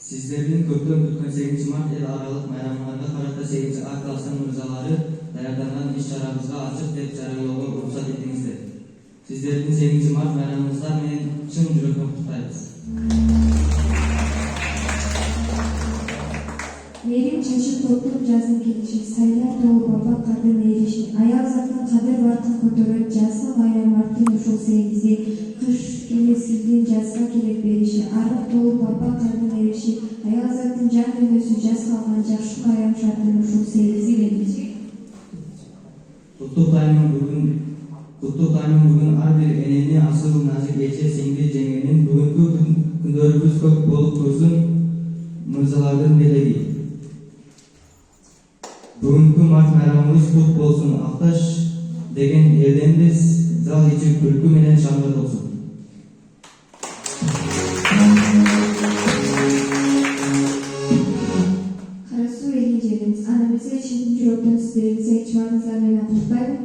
Sizlerden köpten күткөн 8 Mart el aralык bayрамlarga карата 8 A классынын мырзалары даярданган иш-чарабызга ачык деп жарыялоого уруксат этиңиздер. Sizlerden 8 Mart bayрамыңыздар менен чын жүрөктөн куттуктайбыз. Мээрим чачып топтук жаздын келиши, сайдар толуп баба кадыр эриши, аял заттын кадыр баркын көтөрөт, жазса майрам марттын ушул 8-и, кыш келесилдин жазга керек бериши, арык толуп баба кадыр эриши, аял заттын жан дүйнөсү жаз калган жакшы майрам шарттын ушул 8-и бериши. Куттуктаймын бүгүн ар бир энени асыл назик эче сиңди жеңенин бүгүнкү күндөрүбүз көп болуп турсун мырзалардын белеги. Бүгүнкү март майрамыбыз кут болсун, Акташ деген элденбиз, зал ичи күлкү менен шаңды болсун. Карасуу элин жерибиз, аны бизе чын жүрөктөн сиздердин 8 Мартыңыздар менен куттуктайм.